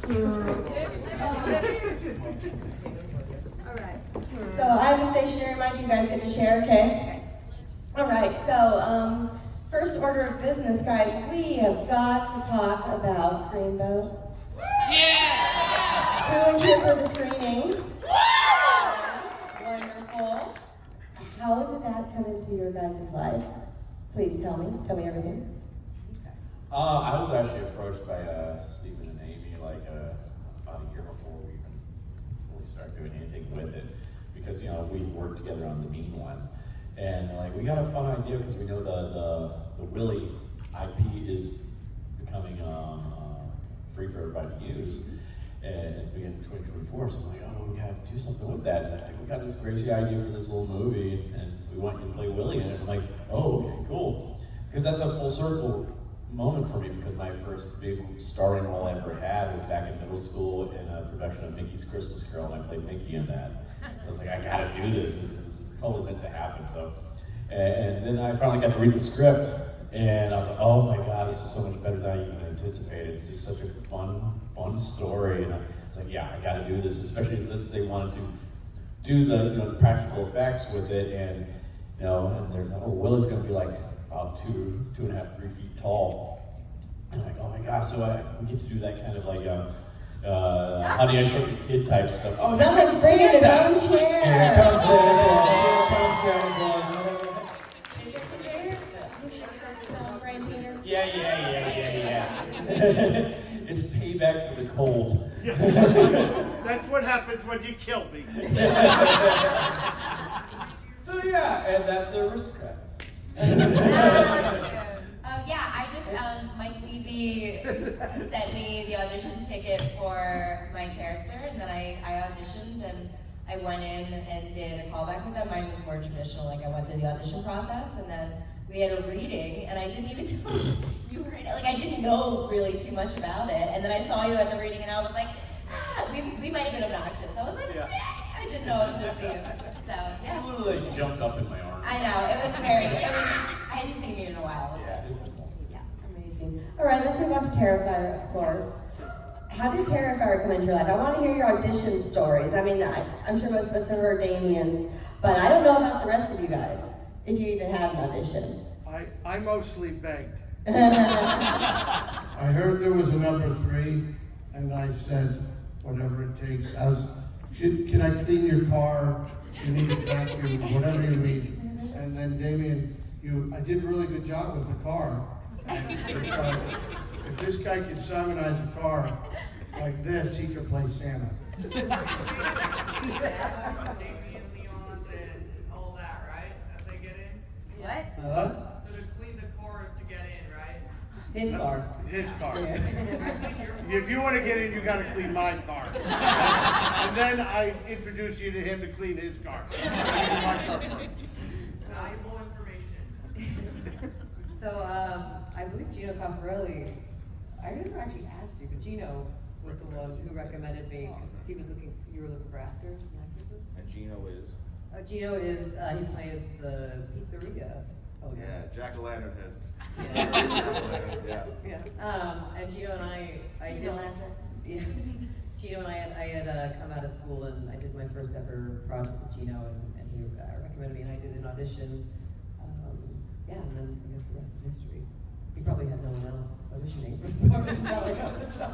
All right. So I have a stationary mic. You guys get to share, okay? All right. So first order of business, guys. We have got to talk about Screamboat. Yeah! Who was here for the screening? Wonderful. How did that come into your guys' life? Please tell me. Tell me everything. I was actually approached by Stephen and Amy like about a year before we even really started doing anything with it, because we worked together on the Mean One, and like we got a fun idea because we know the Willie IP is becoming free for everybody to use, and beginning of 2024. So I'm like, oh, we gotta do something with that. And like, we got this crazy idea for this little movie, and we want you to play Willie in it. I'm like, oh, okay, cool, because that's a full circle moment for me, because my first big starring role I ever had was back in middle school in a production of Mickey's Christmas Carol, and I played Mickey in that. So I was like, I gotta do this. This is totally meant to happen. So, and then I finally got to read the script, and I was like, oh my God, this is so much better than I even anticipated. It's just such a fun story, and it's like, yeah, I gotta do this, especially since they wanted to do the practical effects with it, and and there's that, oh, Willie's gonna be like about 2.5, 3 feet tall. And I'm like, oh my gosh, so we get to do that kind of like, Honey, I Shrunk the Kid type stuff. Oh, someone's bringing his own chair. Here comes Santa Claus. Yeah. It's payback for the cold. That's what happens when you kill me. So yeah, and that's the Aristocrats. Mike Levy sent me the audition ticket for my character, and then I auditioned, and I went in and did a callback with them. Mine was more traditional, like I went through the audition process, and then we had a reading, and I didn't even know you were in it. Like, I didn't know really too much about it, and then I saw you at the reading, and I was like, we might have been obnoxious. I was like, dang, I didn't know I was going to see you. So, yeah. You literally jumped up in my arms. I know, I hadn't seen you in a while, was it? Amazing. All right, let's move on to Terrifier, of course. How did Terrifier come into your life? I want to hear your audition stories. I mean, I'm sure most of us have heard Damien's, but I don't know about the rest of you guys, if you even had an audition. I mostly begged. I heard there was a number 3, and I said, whatever it takes. Can I clean your car? You need a vacuum, whatever you need. And then Damien, I did a really good job with the car. If this guy can Simonize a car like this, he could play Santa. Damien, Leone, and all that, right? As they get in? What? So to clean the car is to get in, right? His car. His car. Yeah. If you want to get in, you got to clean my car. And then I introduce you to him to clean his car. Valuable information. So, I believe Gino Caffarelli, I never actually asked you, but Gino was the one who recommended me, because you were looking for actors and actresses. And Gino is? Gino is, he plays the pizzeria owner. Yeah, Jack-o'-lantern head. Yeah. And Gino and I did, Gino and I had come out of school, and I did my first ever project with Gino, and he recommended me, and I did an audition. And then I guess the rest is history. He probably had no one else auditioning for the part. It's not like I was a job.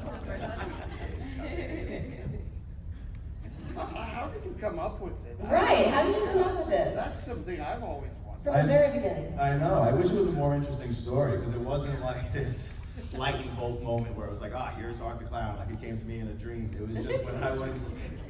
How did you come up with it? Right, how did you come up with this? That's something I've always wanted. From the very beginning. I know. I wish it was a more interesting story, because it wasn't like this lightning bolt moment where it was like, here's Art the Clown, like it came to me in a dream. It was just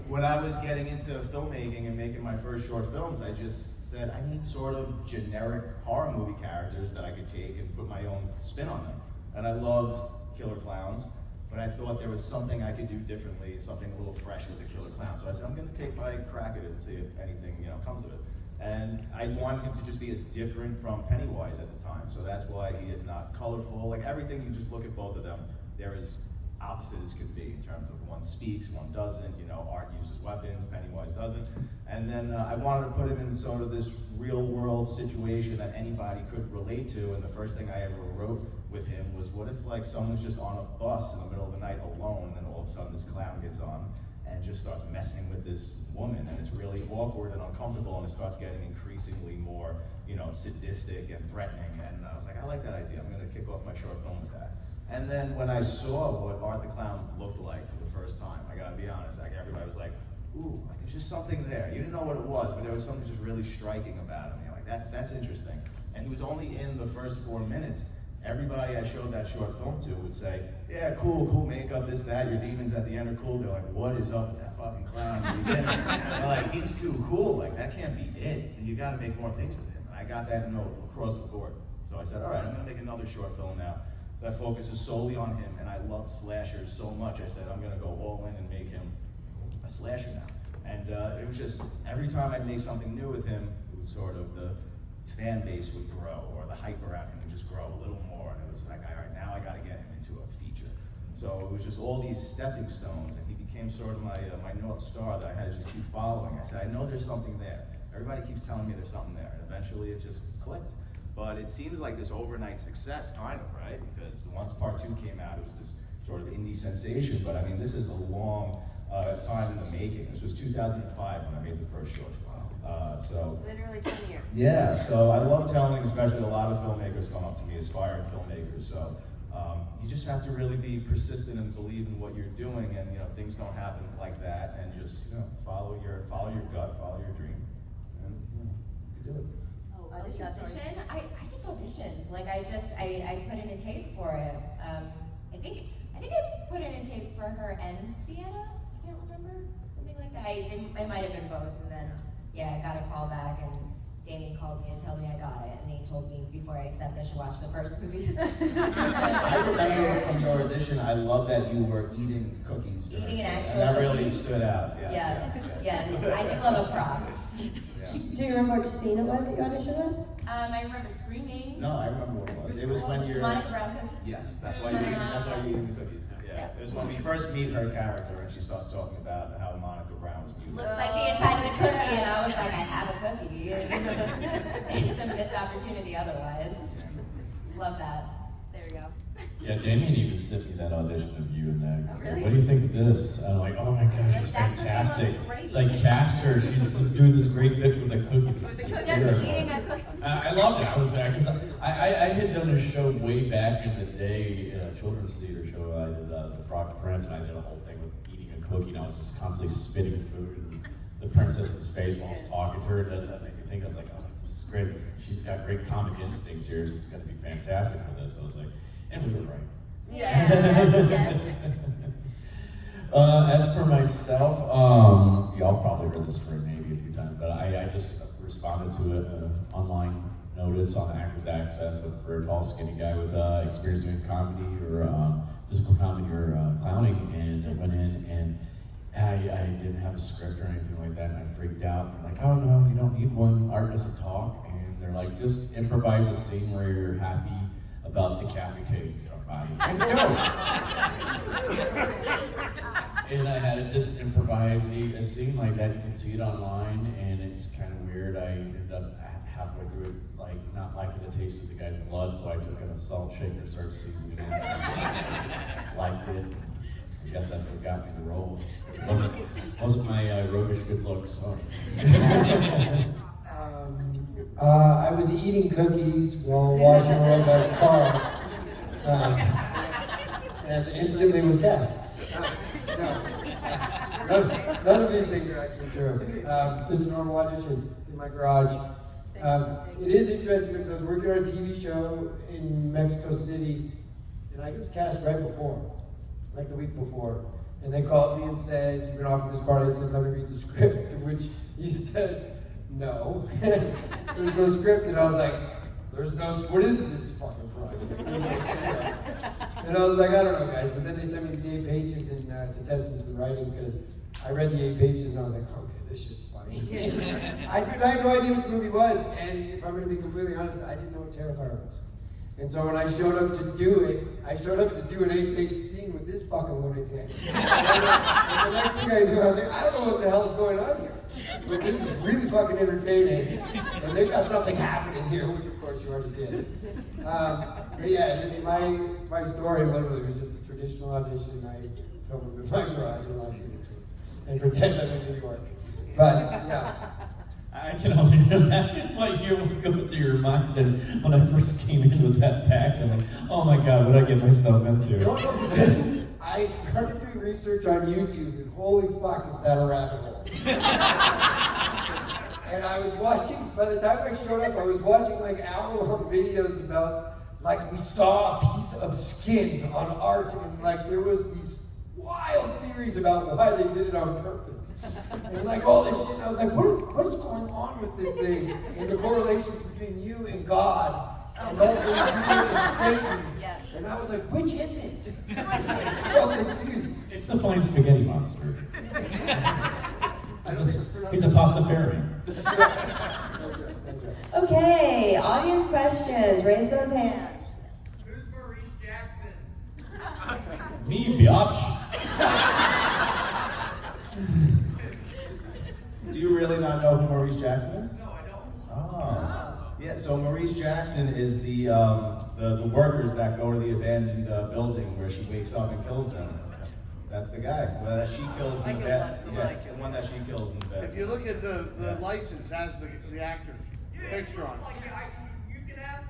when I was getting into filmmaking and making my first short films, I just said, I need sort of generic horror movie characters that I could take and put my own spin on them. And I loved killer clowns, but I thought there was something I could do differently, something a little fresh with a killer clown. So I said, I'm gonna take my crack at it and see if anything comes of it. And I want him to just be as different from Pennywise at the time. So that's why he is not colorful. Like everything, you just look at both of them, there is opposite as can be in terms of one speaks, one doesn't, you know, Art uses weapons, Pennywise doesn't. And then I wanted to put him in sort of this real world situation that anybody could relate to, and the first thing I ever wrote with him was, what if like someone's just on a bus in the middle of the night alone, and all of a sudden this clown gets on and just starts messing with this woman, and it's really awkward and uncomfortable, and it starts getting increasingly more, you know, sadistic and threatening. And I was like, I like that idea. I'm gonna kick off my short film with that. And then when I saw what Art the Clown looked like for the first time, I gotta be honest, like everybody was like, ooh, like there's just something there. You didn't know what it was, but there was something just really striking about him. You're like, that's interesting. And he was only in the first 4 minutes. Everybody I showed that short film to would say, yeah, cool makeup, this, that, your demons at the end are cool. They're like, what is up with that fucking clown in the beginning? They're like, he's too cool, like that can't be it. And you gotta make more things with him. And I got that note across the board. So I said, all right, I'm gonna make another short film now that focuses solely on him. And I love slashers so much, I said, I'm gonna go all in and make him a slasher now. And it was just, every time I'd make something new with him, it was sort of the fan base would grow, or the hype around him would just grow a little more, and it was like, all right, now I gotta get him into a feature. So it was just all these stepping stones, and he became sort of my North Star that I had to just keep following. I said, I know there's something there. Everybody keeps telling me there's something there, and eventually it just clicked. But it seems like this overnight success, kind of, right? Because once part 2 came out, it was this sort of indie sensation, but I mean, this is a long time in the making. This was 2005 when I made the first short film. So literally 20 years. Yeah, so I love telling, especially a lot of filmmakers come up to me, aspiring filmmakers. So you just have to really be persistent and believe in what you're doing, and you know things don't happen like that. And just follow your gut, follow your dream, and you do it. Oh, Audition? I just auditioned. Like I put in a tape for it. I think I put in a tape for her and Sienna. I can't remember, something like that. It might have been both, and then yeah, I got a call back, and Damien called me and told me I got it, and he told me before I accepted I should watch the first movie. I remember from your audition, I love that you were eating cookies. Eating an actual and that cookie. really stood out. Yes, I do love a prop. Do you remember which scene it was that you auditioned with? I remember screaming. No, I remember what it was. It was when you're. Monica Brown cookie? Yes, that's why you're eating the cookies. Yeah. It was when we first meet her character, and she starts talking about how Monica Brown was beautiful. Looks like the inside of the cookie, and I was like, I have a cookie. It's a missed opportunity otherwise. Love that. There we go. Yeah, Damien even sent me that audition of you and that. He's Oh, really? like, what do you think of this? And I'm like, oh my gosh, she's That cookie fantastic. looks great. It's like, cast her. She's just doing this great bit with a cookie. This is Just hysterical. eating a cookie. I loved it. I was there because I had done a show way back in the day, in a children's theater show. I did The Frog Prince, and I did a whole thing with eating a cookie, and I was just constantly spitting food in the princess's face while I was talking to her. That made me think, I was like, oh, this is great. She's got great comic instincts here. She's going to be fantastic for this. I was like, and we were right. Yeah. As for myself, y'all probably heard this for maybe a few times, but I just responded to an online notice on Actors Access for a tall, skinny guy with experience doing comedy or physical comedy or clowning, and I went in and I didn't have a script or anything like that, and I freaked out. They're like, oh no, you don't need one, art doesn't talk, and they're like, just improvise a scene where you're happy about decapitating somebody, and go. And I had to just improvise a scene like that. You can see it online, and it's kind of weird. I ended up halfway through it, like, not liking the taste of the guy's blood, so I took an salt shaker and started seasoning it. Liked it. I guess that's what got me the role. It wasn't my roguish good looks, so. I was eating cookies while washing Roebuck's car, and instantly was cast. None of these things are actually true. Just a normal audition in my garage. It is interesting because I was working on a TV show in Mexico City, and I was cast right before, like the week before. And they called me and said, "You've been offered this part." I said, "Let me read the script," to which you said, "No." There's no script, and I was like, what is this fucking project? There's no script. And I was like, I don't know, guys. But then they sent me these 8 pages and to test into the writing, because I read the 8 pages and I was like, okay, this shit's funny. I had no idea what the movie was, and if I'm going to be completely honest, I didn't know what Terrifier was. And so when I showed up to do it, I showed up to do an 8-page scene with this this fucking lunatic. And the next thing I do, I was like, I don't know what the hell's going on here. But this is really fucking entertaining. And they've got something happening here, which of course you already did. But yeah, my story literally was just a traditional audition. I filmed in my garage in Los Angeles and pretend I'm in New York. But yeah. I can only imagine what year was going through your mind and when I first came in with that pack. I'm like, oh my God, what did I get myself into? No, because I started doing research on YouTube, and holy fuck, is that a rabbit hole. And I was watching, by the time I showed up, I was watching like hour-long videos about, like, we saw a piece of skin on art, and like there was these wild theories about why they did it on purpose. And like all this shit, and I was like, what is going on with this thing? And the correlations between you and God, and also you and Satan. And I was like, which is it? I'm so confused. It's the flying spaghetti monster. He's a Pastafarian. That's right. That's right. Okay, audience questions. Raise those hands. Who's Maurice Jackson? Me, biatch. Do you really not know who Maurice Jackson is? No, I don't. Oh. Yeah, so Maurice Jackson is the workers that go to the abandoned building where she wakes up and kills them. That's the guy that she kills in bed. Yeah, the one that she kills in bed. If you look at the license, has the actor's picture on it. Like, you can ask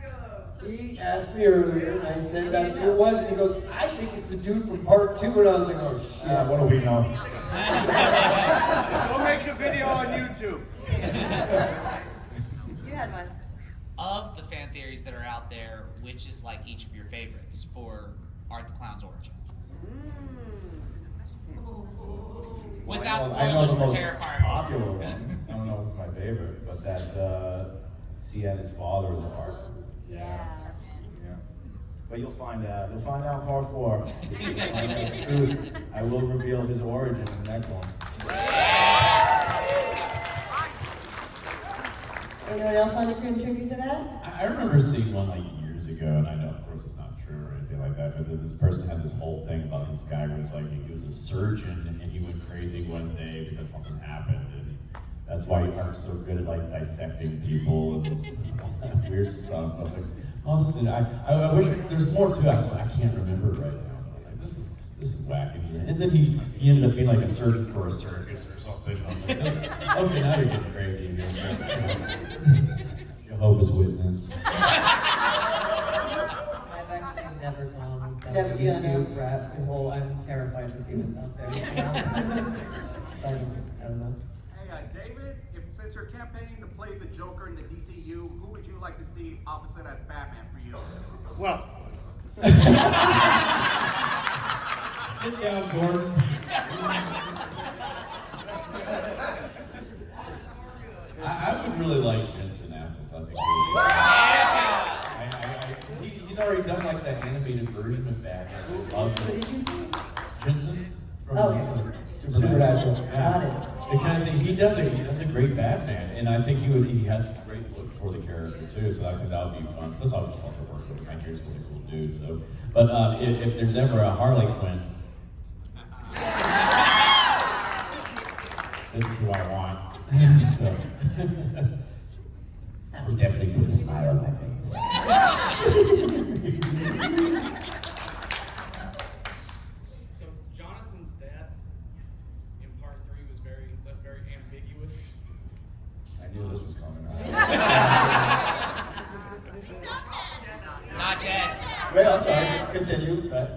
He asked me earlier, and I said that's who it was, and he goes, I think it's the dude from part 2, and I was like, oh shit. What do we know? Go make a video on YouTube. You had one. Of the fan theories that are out there, which is like each of your favorites for Art the Clown's origin? Without I know spoilers the for most Terrifier. popular one. I don't know if it's my favorite, but that Sienna's father is Art. Yeah. Yeah. But you'll find out. You'll find out in part 4. You'll find out the truth. I will reveal his origin in the next one. Anyone else want to contribute to that? I remember seeing one like years ago, and I know, of course, it's not true or anything like that, but this person had this whole thing about this guy who was like, he was a surgeon, and he went crazy one day because something happened, and that's why Art's so good at like dissecting people and all that weird stuff. I was like, oh, this is, I wish there's more to it. I can't remember right now. I was like, this is wacky. And then he ended up being like a surgeon for a circus or something. I was like, okay, now you're getting crazy. Jehovah's Witness. I've actually never gone down Never the been on YouTube rabbit hole. I'm terrified to see what's out there. I don't know. Hey, David, since you're campaigning to play the Joker in the DCU, who would you like to see opposite as Batman for you? Well. Sit down, Gordon. I would really like Jensen Ackles. I think he's already done like the animated version of Batman. I love this. What did you say? Jensen from Supernatural. Yeah. Got it. Because he does a great Batman, and I think he has a great look for the character too. So I think that would be fun. Plus, I'll just love to work with him. I hear he's a really cool dude. So, but if there's ever a Harley Quinn, this is who I want. So, that would definitely put a smile on my face. So Jonathan's death in part 3 was very ambiguous. I knew this was coming. Not dead. Wait, I'm sorry. Continue. Right.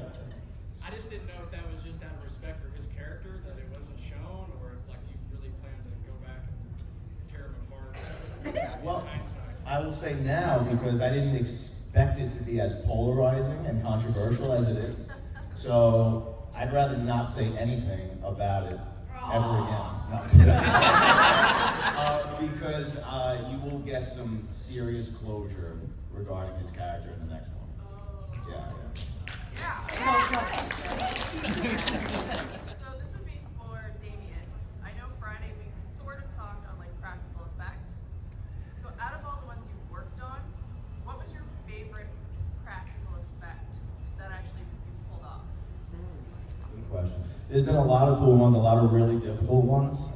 I just didn't know if that was just out of respect for his character that it wasn't shown, or if like you really planned to go back and tear him apart. Well, in hindsight. I will say now because I didn't expect it to be as polarizing and controversial as it is. So I'd rather not say anything about it ever again. No, I'm kidding. Because you will get some serious closure regarding his character in the next one. Yeah. So this would be for Damien. I know Friday we sort of talked on like practical effects. So out of all the ones you've worked on, what was your favorite practical effect that actually you pulled off? good question. There's been a lot of cool ones, a lot of really difficult ones.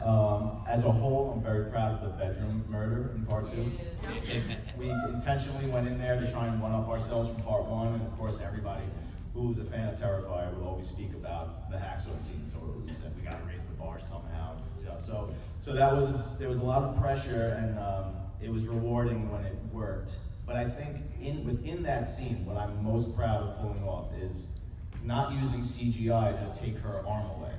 As a whole, I'm very proud of the bedroom murder in part 2. We intentionally went in there to try and one-up ourselves from part 1, and of course everybody who was a fan of Terrifier would always speak about the hacksaw scene, so we said we gotta raise the bar somehow. So there was a lot of pressure, and it was rewarding when it worked. But I think within that scene, what I'm most proud of pulling off is not using CGI to take her arm away.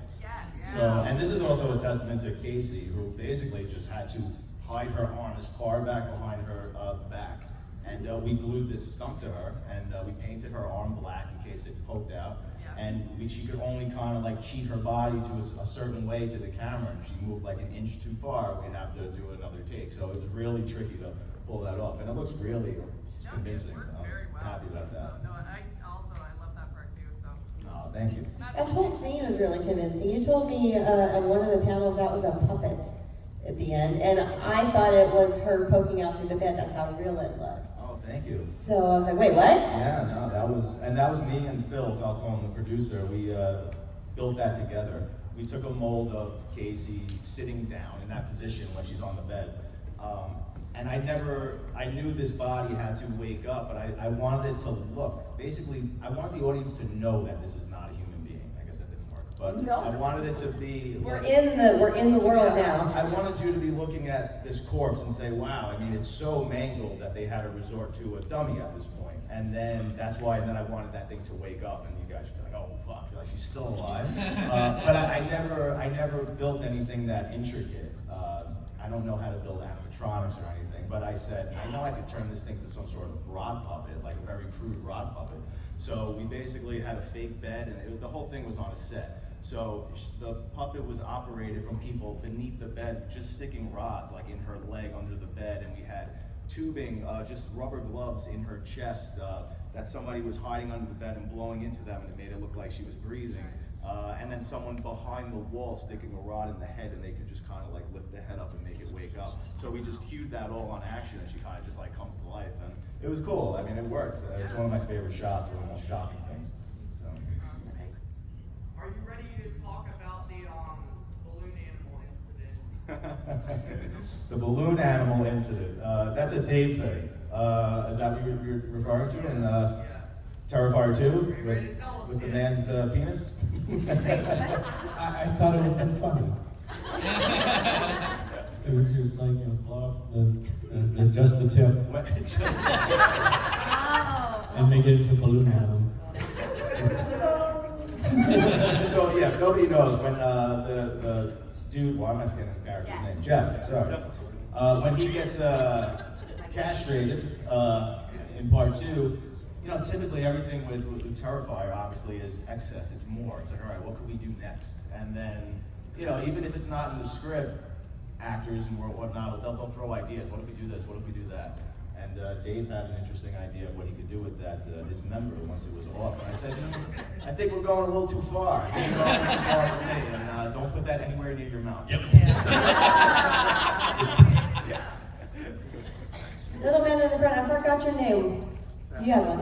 So, and this is also a testament to Casey, who basically just had to hide her arm as far back behind her back. And we glued this stump to her, and we painted her arm black in case it poked out. And she could only kind of like cheat her body to a certain way to the camera. If she moved like an inch too far, we'd have to do another take. So it was really tricky to pull that off, and it looks really convincing. I'm happy about that. I love that part too. So. Oh, thank you. That whole scene was really convincing. You told me on one of the panels that was a puppet at the end, and I thought it was her poking out through the bed. That's how real it looked. Oh, thank you. So I was like, wait, what? Yeah, no, that was me and Phil Falcone, the producer. We built that together. We took a mold of Casey sitting down in that position when she's on the bed. And I knew this body had to wake up, but I wanted it to look, basically, I wanted the audience to know that this is not a human being. I guess that didn't work, but No. I wanted it to be. We're in the world now. I wanted you to be looking at this corpse and say, wow, I mean, it's so mangled that they had to resort to a dummy at this point. And then that's why, and then I wanted that thing to wake up, and you guys should be like, oh fuck, like she's still alive. But I never built anything that intricate. I don't know how to build animatronics or anything, but I said, I know I could turn this thing to some sort of rod puppet, like a very crude rod puppet. So we basically had a fake bed, and the whole thing was on a set. So the puppet was operated from people beneath the bed, just sticking rods like in her leg under the bed, and we had tubing, just rubber gloves in her chest that somebody was hiding under the bed and blowing into them, and it made it look like she was breathing. And then someone behind the wall sticking a rod in the head, and they could just kind of like lift the head up and make it wake up. So we just cued that all on action, and she kind of just like comes to life, and it was cool. I mean, it worked. It's one of my favorite shots, one of the most shocking things. So. Are you ready to talk about the balloon animal incident? The balloon animal incident. That's a Dave thing. Is that what you're referring to in Terrifier 2 with the man's penis? I thought it would have been funny. to just like, blow up just the tip and make it into balloon animal. So yeah, nobody knows when the dude, why am I forgetting the character's name? Jeff, sorry. When he gets castrated in part 2, you know, typically everything with Terrifier obviously is excess, it's more. It's like, all right, what could we do next? And then, you know, even if it's not in the script, actors and whatnot, they'll throw ideas. What if we do this? What if we do that? And Dave had an interesting idea of what he could do with that, his member, once it was off. And I said, I think we're going a little too far. I think we're going too far for me. And don't put that anywhere near your mouth. Yep. Yeah. Little man in the front, I forgot your name. You have one.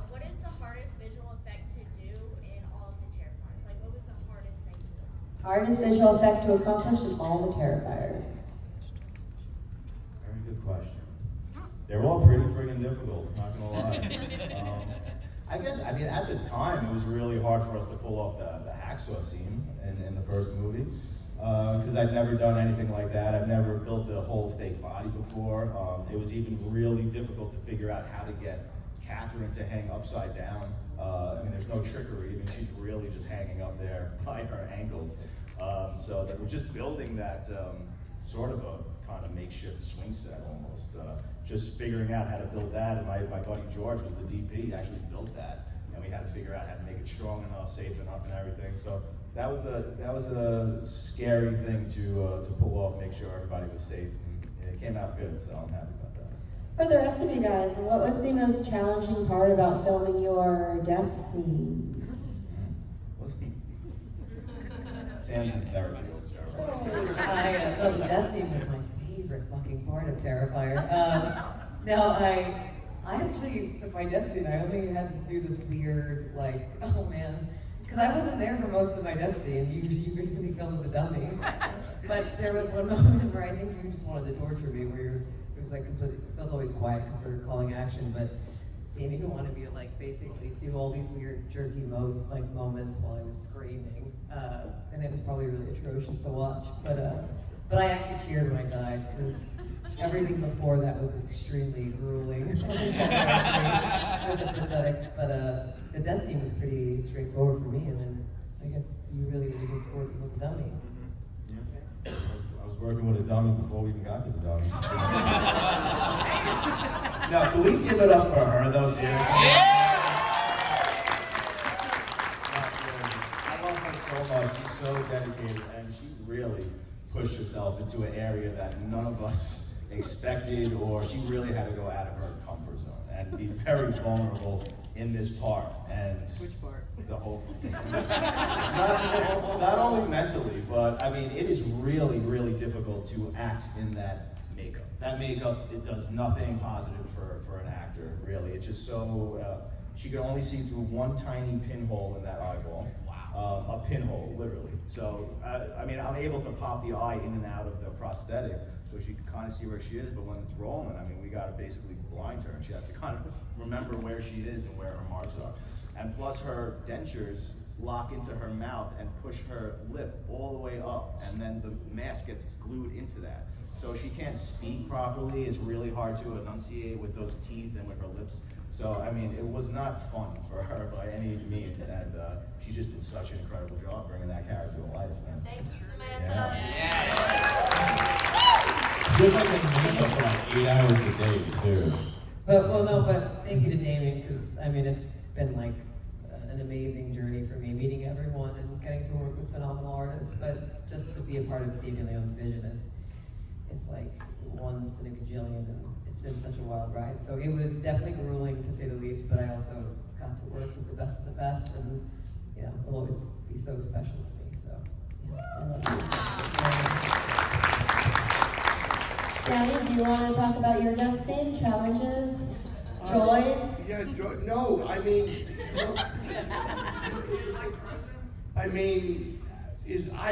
What is the hardest visual effect to do in all of the Terrifiers? Like, what was the hardest thing to do? Hardest visual effect to accomplish in all the Terrifiers. Very good question. They were all pretty friggin' difficult, not gonna lie. I guess, I mean, at the time, it was really hard for us to pull off the hacksaw scene in the first movie. Because I'd never done anything like that. I've never built a whole fake body before. It was even really difficult to figure out how to get Catherine to hang upside down. I mean, there's no trickery. I mean, she's really just hanging up there by her ankles. So that we're just building that sort of a kind of makeshift swing set almost. Just figuring out how to build that. And my buddy George was the DP, he actually built that. And we had to figure out how to make it strong enough, safe enough, and everything. So that was a scary thing to pull off, make sure everybody was safe, and it came out good, so I'm happy about that. For the rest of you guys, what was the most challenging part about filming your death scenes? Sam's in therapy. The death scene was my favorite fucking part of Terrifier. Now I actually, with my death scene, I only had to do this weird, like, oh man, Because I wasn't there for most of my death scene. You basically filmed the dummy. But there was one moment where I think you just wanted to torture me, where it was like completely, it felt always quiet because we were calling action, but Damien wanted me to like basically do all these weird jerky moments while I was screaming. And it was probably really atrocious to watch. But I actually cheered when I died because everything before that was extremely grueling with the prosthetics. But the death scene was pretty straightforward for me, and then I guess you really were just working with the dummy. Yeah. I was working with a dummy before we even got to the dummy. Now, can we give it up for her though, seriously? I love her so much. She's so dedicated, and she really pushed herself into an area that none of us expected, or she really had to go out of her comfort zone and be very vulnerable in this part. And which part? The whole thing. Not only mentally, but I mean, it is really, really difficult to act in that makeup. That makeup, it does nothing positive for an actor, really. It's just so, she could only see through one tiny pinhole in that eyeball. Wow. A pinhole, literally. So, I mean, I'm able to pop the eye in and out of the prosthetic, so she can kind of see where she is, but when it's rolling, I mean, we gotta basically blind her, and she has to kind of remember where she is and where her marks are. And plus her dentures lock into her mouth and push her lip all the way up, and then the mask gets glued into that. So she can't speak properly. It's really hard to enunciate with those teeth and with her lips. So, I mean, it was not fun for her by any means, and she just did such an incredible job bringing that character to life. And, thank you, Samantha. She was like in makeup for like 8 hours a day, too. But thank you to Damien, because I mean, it's been like an amazing journey for me, meeting everyone and getting to work with phenomenal artists. But just to be a part of Damien Leone's vision it's like once in a gajillion, and it's been such a wild ride. So it was definitely grueling, to say the least, but I also got to work with the best of the best, and you know, it'll always be so special to me. So yeah, I love you. Danny, do you want to talk about your death scene, challenges, joys? Yeah, no, I mean, I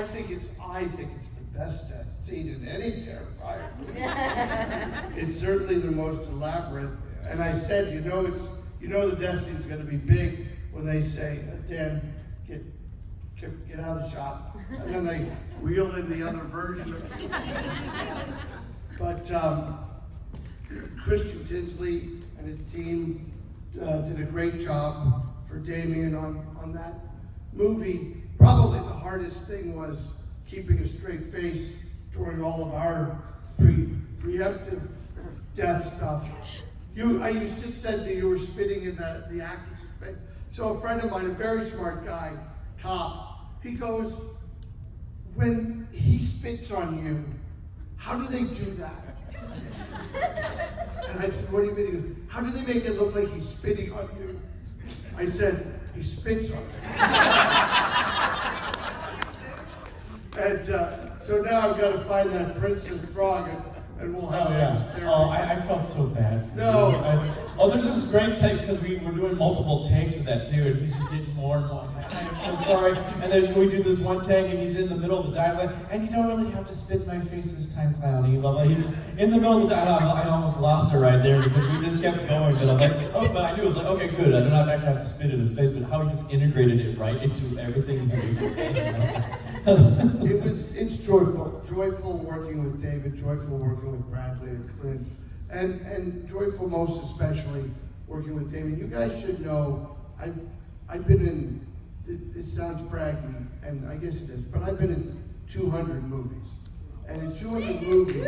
think it's the best death scene in any Terrifier movie. It's certainly the most elaborate. And I said, you know the death scene's going to be big when they say, Dan, get out of the shot. And then they wheel in the other version of it. But Christian Tinsley and his team did a great job for Damien on that movie. Probably the hardest thing was keeping a straight face during all of our preemptive death stuff. I just said that you were spitting in the actor's face. So a friend of mine, a very smart guy, cop, he goes, when he spits on you, how do they do that? And I said, what do you mean? He goes, how do they make it look like he's spitting on you? I said, he spits on me. And so now I've got to find that princess frog, and we'll have it. Oh, I felt so bad for you. There's this great take, because we were doing multiple takes of that too, and he's just getting more and more. I am so sorry. And then we do this one take, and he's in the middle of the dialogue, and you don't really have to spit in my face this time, Clowny. Blah, blah. He's in the middle of the dialogue. I almost lost her right there because we just kept going. But I'm like, oh, but I knew it was like, okay, good. I don't actually have to spit in his face, but how he just integrated it right into everything he was saying. It's joyful working with David, joyful working with Bradley and Clint, and joyful most especially working with Damien. You guys should know, I've been in, it sounds braggy, and I guess it is, but I've been in 200 movies. And in 200 movies,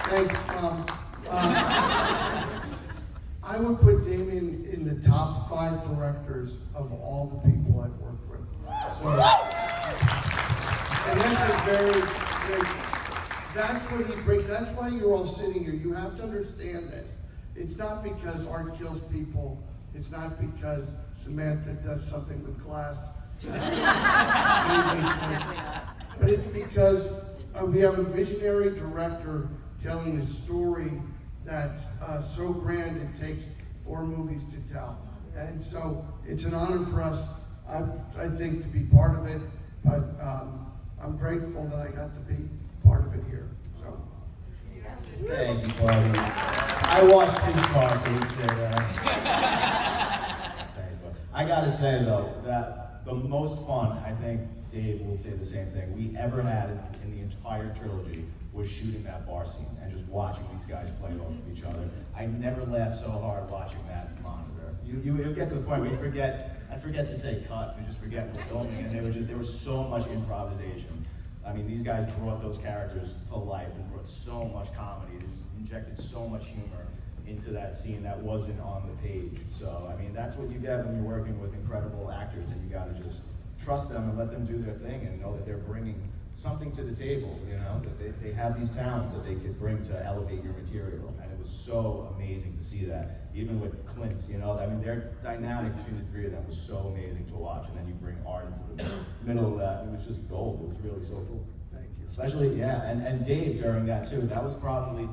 thanks, Mom. I would put Damien in the top 5 directors of all the people I've worked with. So, and that's a very, that's what he brings, that's why you're all sitting here. You have to understand this. It's not because art kills people. It's not because Samantha does something with glass. But it's because we have a visionary director telling a story that's so grand it takes 4 movies to tell. And so it's an honor for us, I think, to be part of it, but I'm grateful that I got to be part of it here, so. Thank you, buddy. I washed his car, so he'd say that. Thanks, buddy. I gotta say, though, that the most fun, I think Dave will say the same thing, we ever had in the entire trilogy was shooting that bar scene and just watching these guys play off of each other. I never laughed so hard watching that monitor. You get to the point where I'd forget to say cut, we just forget we're filming, and there was so much improvisation. I mean, these guys brought those characters to life and brought so much comedy, injected so much humor into that scene that wasn't on the page. So, I mean, that's what you get when you're working with incredible actors, and you gotta just trust them and let them do their thing and know that they're bringing something to the table, you know, that they have these talents that they could bring to elevate your material. And it was so amazing to see that, even with Clint, you know, I mean, their dynamic between the three of them was so amazing to watch. And then you bring Art into the middle of that, it was just gold. It was really so cool. Thank you. Especially, yeah, and Dave during that too. That was probably,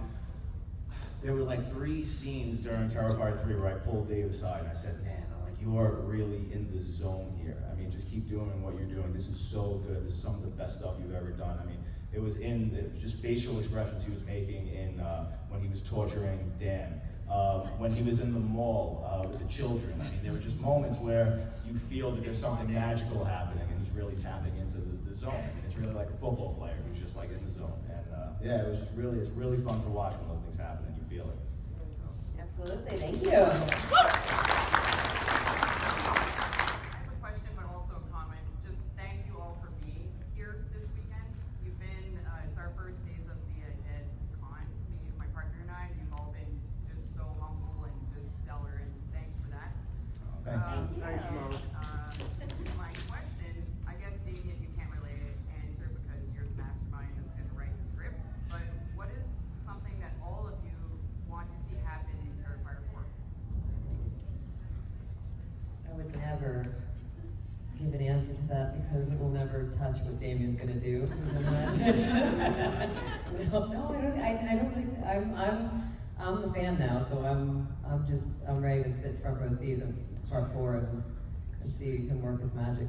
there were like 3 scenes during Terrifier 3 where I pulled Dave aside and I said, man, you are really in the zone here. I mean, just keep doing what you're doing. This is so good. This is some of the best stuff you've ever done. I mean, it was just facial expressions he was making in when he was torturing Dan. When he was in the mall with the children. I mean, there were just moments where you feel that there's something magical happening and he's really tapping into the zone. I mean, it's really like a football player who's just like in the zone. And yeah, it was just really, it's really fun to watch when those things happen and you feel it. Absolutely, thank you. Thanks, Mo. My question, I guess, Damien, you can't really answer because you're the mastermind that's going to write the script, but what is something that all of you want to see happen in Terrifier 4? I would never give an answer to that because it will never touch what Damien's gonna do. I don't really, I'm the fan now, so I'm ready to sit front row seat of part 4 and see him work his magic.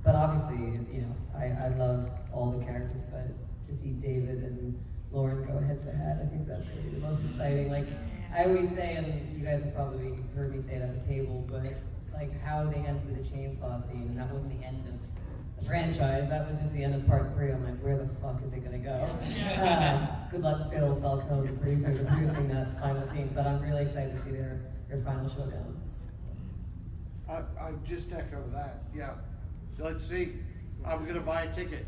But obviously, you know, I love all the characters, but to see David and Lauren go head to head, I think that's gonna be the most exciting. Like, I always say, and you guys have probably heard me say it at the table, but like how they ended with the chainsaw scene, and that wasn't the end of the franchise, that was just the end of part 3. I'm like, where the fuck is it gonna go? Good luck, Phil Falcone, the producer, producing that final scene, but I'm really excited to see their final showdown. I just echo that, yeah. Let's see, I'm gonna buy a ticket.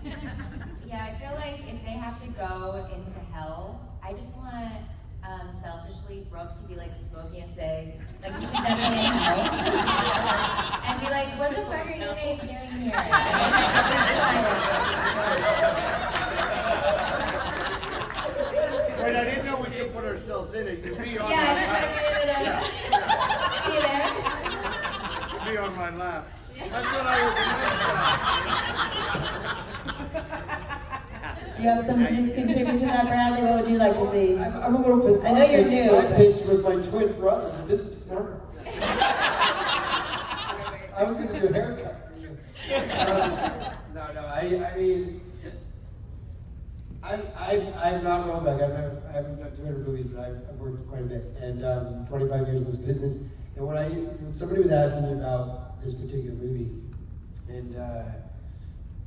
Yeah, I feel like if they have to go into hell, I just want selfishly Brooke to be like smoking a cig, like she's definitely in hell, and be like, what the fuck are you guys doing here? That's what I want. Wait, I didn't know we could put ourselves in it. You'd be on my Yeah, lap. see you there? You'd be on my lap. That's what I was Do you have something to contribute to that, Bradley? What would you like to see? I'm a little pissed off. I know you're new. My pitch was my twin brother, but this is smarter. I was going to do a haircut for you. I mean, I'm not Roebuck. I haven't done 200 movies, but I've worked quite a bit, and 25 years in this business. And when somebody was asking me about this particular movie, and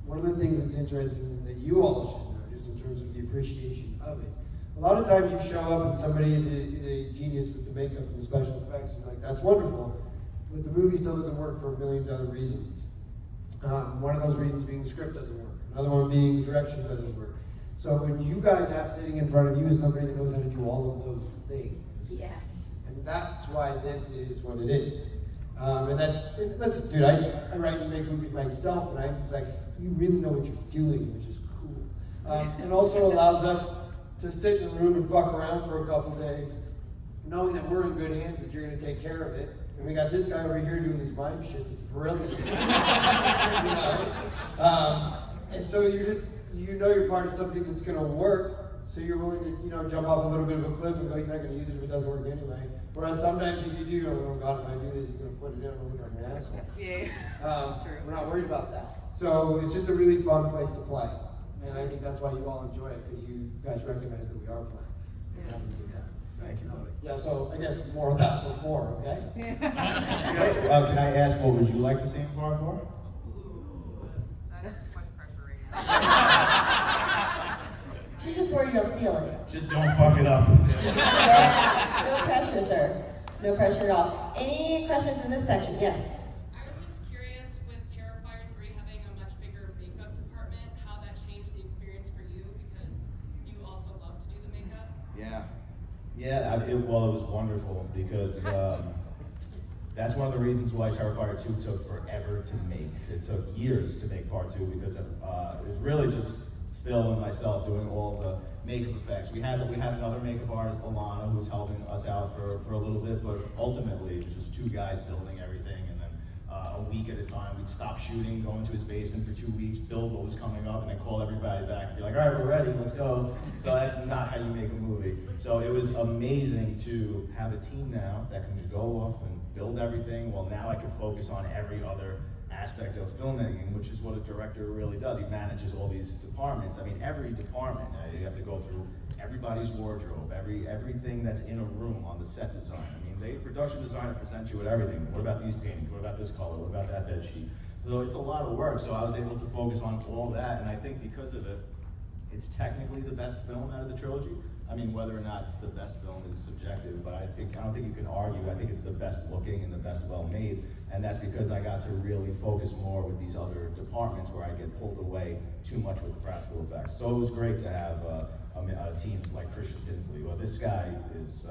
one of the things that's interesting that you all should know, just in terms of the appreciation of it, a lot of times you show up and somebody is a genius with the makeup and the special effects, and you're like, that's wonderful, but the movie still doesn't work for a million other reasons. One of those reasons being the script doesn't work, another one being the direction doesn't work. So what you guys have sitting in front of you is somebody that knows how to do all of those things. Yeah. And that's why this is what it is. Listen, dude, I write and make movies myself, and I was like, you really know what you're doing, which is cool. It also allows us to sit in a room and fuck around for a couple days, knowing that we're in good hands, that you're gonna take care of it. And we got this guy over here doing this mime shit that's brilliant. You know? And so you know you're part of something that's gonna work, so you're willing to, jump off a little bit of a cliff and go, he's not gonna use it if it doesn't work anyway. Whereas sometimes if you do, you're like, oh God, if I do this, he's gonna put it in and look like an asshole. Yeah. We're not worried about that. So it's just a really fun place to play. And I think that's why you all enjoy it, because you guys recognize that we are playing. And having a good time. Thank you, buddy. Yeah, so I guess more of that for 4, okay? Can I ask, what would you like to see him for? That's much pressure right now. She's just worried you'll steal it. Just don't fuck it up. Yeah, no pressure, sir. No pressure at all. Any questions in this section? Yes. I was just curious, with Terrifier 3 having a much bigger makeup department, how that changed the experience for you, because you also love to do the makeup. It was wonderful because that's one of the reasons why Terrifier 2 took forever to make. It took years to make part 2 because it was really just Phil and myself doing all the makeup effects. We had another makeup artist, Alana, who was helping us out for a little bit, but ultimately it was just 2 guys building everything, and then a week at a time we'd stop shooting, go into his basement for 2 weeks, build what was coming up, and then call everybody back and be like, all right, we're ready, let's go. So that's not how you make a movie. So it was amazing to have a team now that can just go off and build everything. Well, now I can focus on every other aspect of filmmaking, which is what a director really does. He manages all these departments. I mean, every department, you have to go through everybody's wardrobe, everything that's in a room on the set design. I mean, the production designer presents you with everything. What about these paintings? What about this color? What about that bed sheet? So it's a lot of work, so I was able to focus on all that, and I think because of it, it's technically the best film out of the trilogy. I mean, whether or not it's the best film is subjective, but I don't think you can argue. I think it's the best looking and the best well made, and that's because I got to really focus more with these other departments where I get pulled away too much with the practical effects. So it was great to have teams like Christian Tinsley. Well, this guy is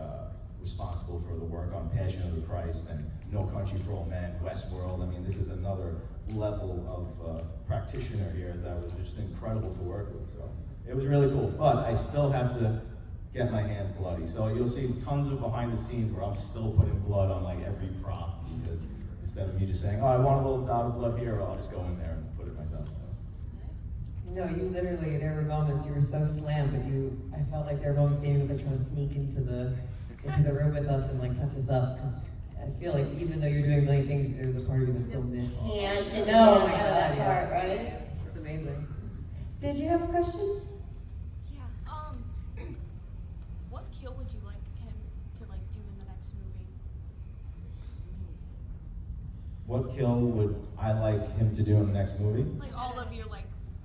responsible for the work on Passion of the Christ and No Country for Old Men, Westworld. I mean, this is another level of practitioner here that was just incredible to work with. So it was really cool, but I still have to get my hands bloody. So you'll see tons of behind the scenes where I'm still putting blood on like every prop, because instead of me just saying, oh, I want a little dot of blood here, I'll just go in there and put it myself. No, you literally, there were moments you were so slammed, but I felt like there were moments Damien was like trying to sneak into the room with us and like touch us up, because I feel like even though you're doing a million things, there's a part of you that still missed. And no, my God, that yeah. part, right? It's amazing. Did you have a question? What kill would you like him to do in the next movie? What kill would I like him to do in the next movie? Like all of you,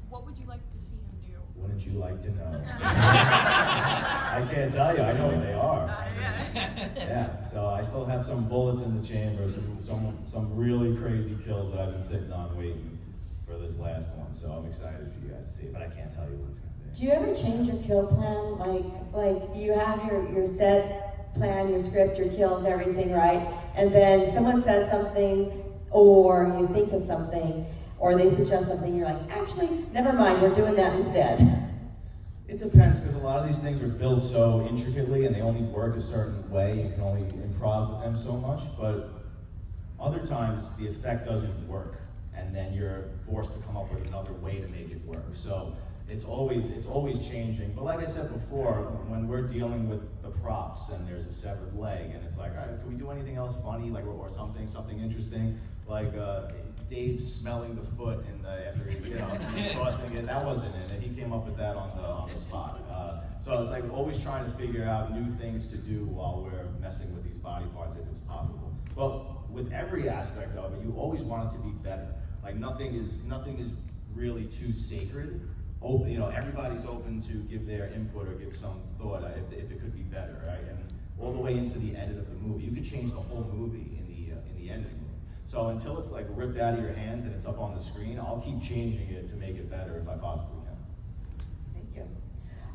what would you like to see him do? Wouldn't you like to know? I can't tell you, I know what they are. Yeah, so I still have some bullets in the chamber, some really crazy kills that I've been sitting on waiting for this last one, so I'm excited for you guys to see it, but I can't tell you what it's going to be. Do you ever change your kill plan? Like you have your set plan, your script, your kills, everything, right? And then someone says something, or you think of something, or they suggest something, you're like, actually, never mind, we're doing that instead. It depends, because a lot of these things are built so intricately and they only work a certain way. You can only improv with them so much, but other times the effect doesn't work, and then you're forced to come up with another way to make it work. So it's always changing. But like I said before, when we're dealing with the props and there's a severed leg, and it's like, all right, can we do anything else funny, or something interesting, like Dave smelling the foot after tossing it. That wasn't in it. He came up with that on the spot. So it's like always trying to figure out new things to do while we're messing with these body parts if it's possible. Well, with every aspect of it, you always want it to be better. Like nothing is really too sacred. Everybody's open to give their input or give some thought if it could be better, right? And all the way into the edit of the movie, you could change the whole movie in the editing room. So until it's like ripped out of your hands and it's up on the screen, I'll keep changing it to make it better if I possibly can. Thank you.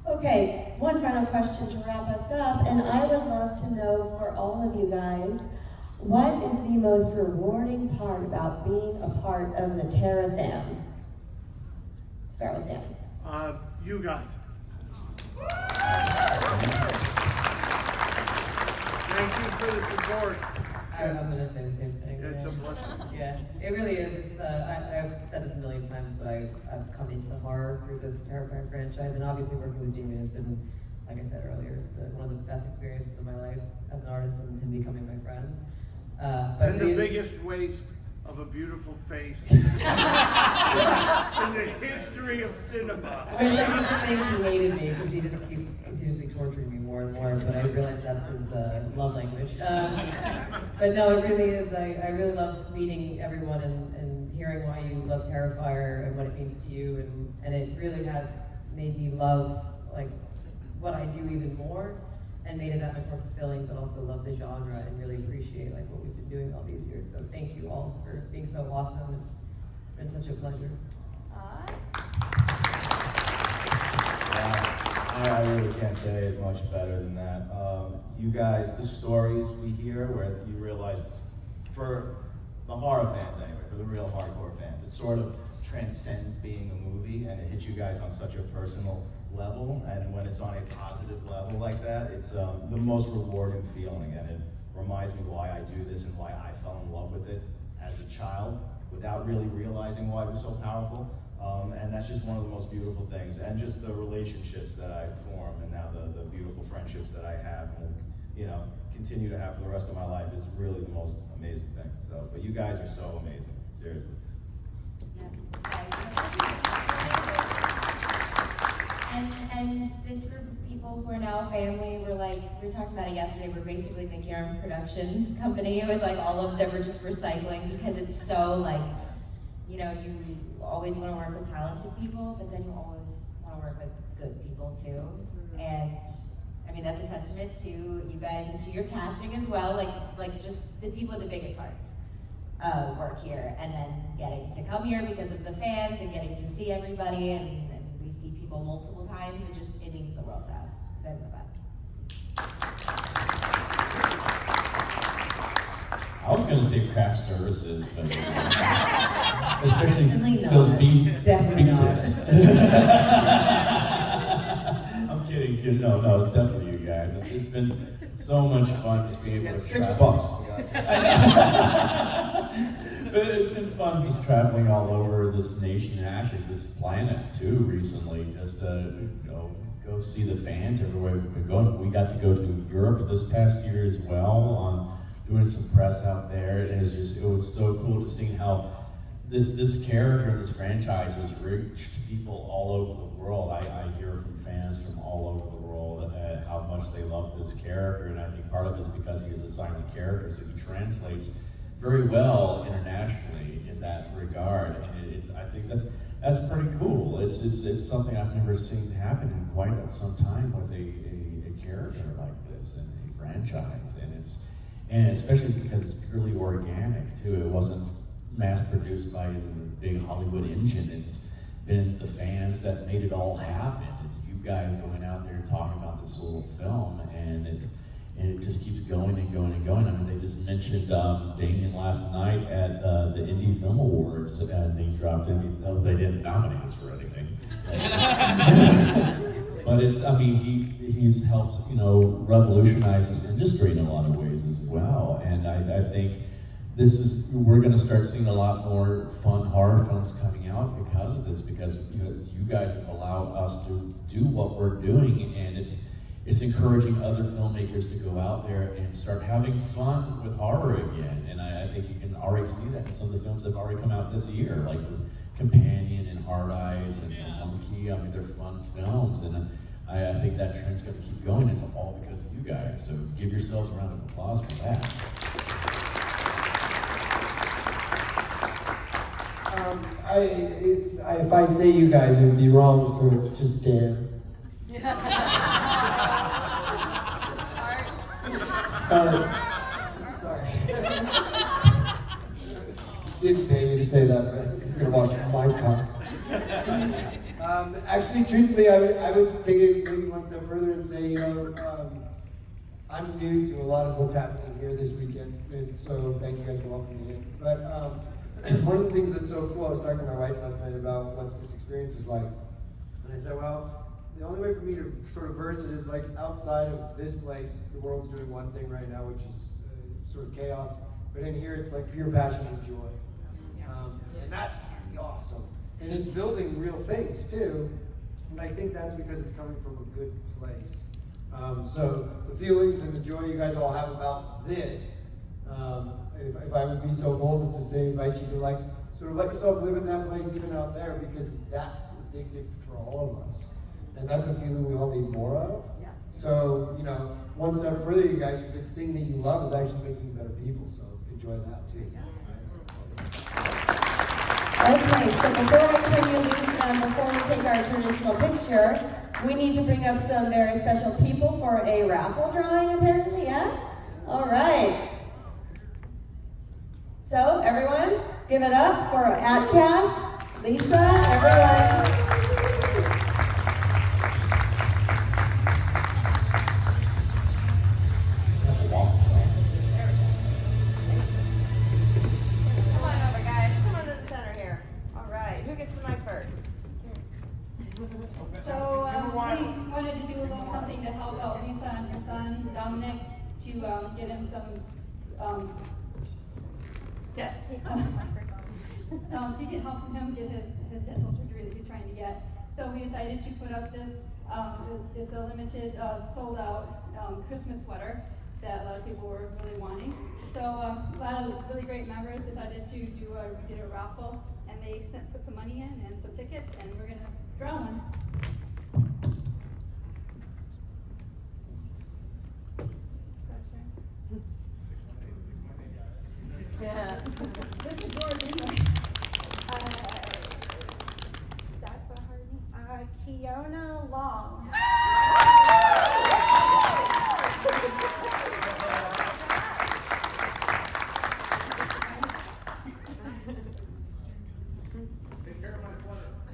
Okay, one final question to wrap us up, and I would love to know for all of you guys, what is the most rewarding part about being a part of the Terrifam? Start with Dan. You guys. Thank you for the support. I'm gonna say the same thing. It's a blessing. Yeah, it really is. It's I've said this a million times, but I've come into horror through the Terrifier franchise, and obviously working with Damien has been, like I said earlier, one of the best experiences of my life as an artist and him becoming my friend. But And the biggest waste of a beautiful face in the history of cinema. Which I used to think he hated me because he just keeps continuously torturing me more and more, but I realize that's his love language. But no, it really is. I really love meeting everyone and hearing why you love Terrifier and what it means to you, and it really has made me love like what I do even more and made it that much more fulfilling, but also love the genre and really appreciate like what we've been doing all these years. So thank you all for being so awesome. It's been such a pleasure. I really can't say it much better than that. You guys, the stories we hear where you realize, for the horror fans anyway, for the real hardcore fans, it sort of transcends being a movie, and it hits you guys on such a personal level, and when it's on a positive level like that, it's the most rewarding feeling, and it reminds me why I do this and why I fell in love with it as a child without really realizing why it was so powerful. And that's just one of the most beautiful things, and just the relationships that I form, and now the beautiful friendships that I have, and you know, continue to have for the rest of my life is really the most amazing thing. So, but you guys are so amazing, seriously. And this group of people who are now a family, we were talking about it yesterday, we're basically making our own production company with like all of them, we're just recycling because it's so like, you know, you always want to work with talented people, but then you always want to work with good people too. And I mean, that's a testament to you guys and to your casting as well, like just the people with the biggest hearts work here, and then getting to come here because of the fans and getting to see everybody, and we see people multiple times. It means the world to us. You guys are the best. I was gonna say craft services, but especially Definitely those not. beef Definitely not. tips. I'm kidding. No, it's definitely you guys. It's been so much fun just being able to travel. But it's been fun just traveling all over this nation and actually this planet too recently, just to go see the fans everywhere we've been going. We got to go to Europe this past year as well on doing some press out there. It was so cool to see how this character, this franchise has reached people all over the world. I hear from fans from all over the world how much they love this character, and I think part of it is because he is assigned a character, so he translates very well internationally in that regard, and I think that's pretty cool. It's something I've never seen happen in quite some time with a character like this and a franchise, and especially because it's purely organic too. It wasn't mass produced by a big Hollywood engine. It's been the fans that made it all happen. It's you guys going out there and talking about this little film, and it just keeps going and going and going. I mean, they just mentioned Damien last night at the Indie Film Awards. Name dropped him, though they didn't nominate us for anything. But he's helped, revolutionize this industry in a lot of ways as well. And I think we're going to start seeing a lot more fun horror films coming out because of this, because you guys have allowed us to do what we're doing, and it's encouraging other filmmakers to go out there and start having fun with horror again. And I think you can already see that in some of the films that have already come out this year, like with Companion and Hard Eyes and Monkey. I mean, they're fun films, and I think that trend's going to keep going. It's all because of you guys, so give yourselves a round of applause for that. If I say you guys, it would be wrong, so it's just Dan. Hearts. Sorry. Didn't pay me to say that, but he's gonna watch my car. Actually, truthfully, I would take it maybe one step further and say, I'm new to a lot of what's happening here this weekend, and so thank you guys for welcoming me in. But one of the things that's so cool, I was talking to my wife last night about what this experience is like, and I said, well, the only way for me to sort of verse it is like outside of this place, the world's doing one thing right now, which is sort of chaos. but in here it's like pure passion and joy. And that's pretty awesome. And it's building real things too, and I think that's because it's coming from a good place. So the feelings and the joy you guys all have about this, if I would be so bold as to say, invite you to like, sort of let yourself live in that place even out there, because that's addictive for all of us. And that's a feeling we all need more of. Yeah. So, you know, one step further, you guys, this thing that you love is actually making you better people, so enjoy that too. Okay, so before I turn you loose and before we take our traditional picture, we need to bring up some very special people for a raffle drawing, apparently, yeah? All right. So, everyone, give it up for AdCast, Lisa, everyone. Come on over, guys. Come on to the center here. All right. Who gets the mic first? So we wanted to do a little something to help out Lisa and her son, Dominic, to get him some, to help him get his dental surgery that he's trying to get. So we decided to put up this, it's a limited, sold out Christmas sweater that a lot of people were really wanting. So a lot of really great members decided to did a raffle, and they put some money in and some tickets, and we're gonna draw one. Yeah. This is yours anyway. That's a hard name. Kiona Long.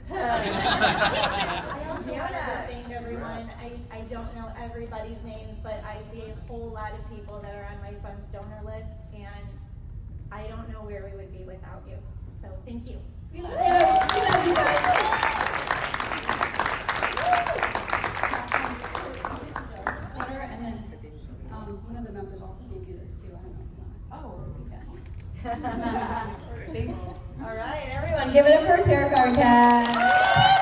I also want to thank everyone. I don't know everybody's names, but I see a whole lot of people that are on my son's donor list, and I don't know where we would be without you. So thank you. We love you. We love you guys. Sweater, and then one of the members also gave you this too. I don't know if you want to. Oh, All right, everyone, give it up for Terrifier Cat.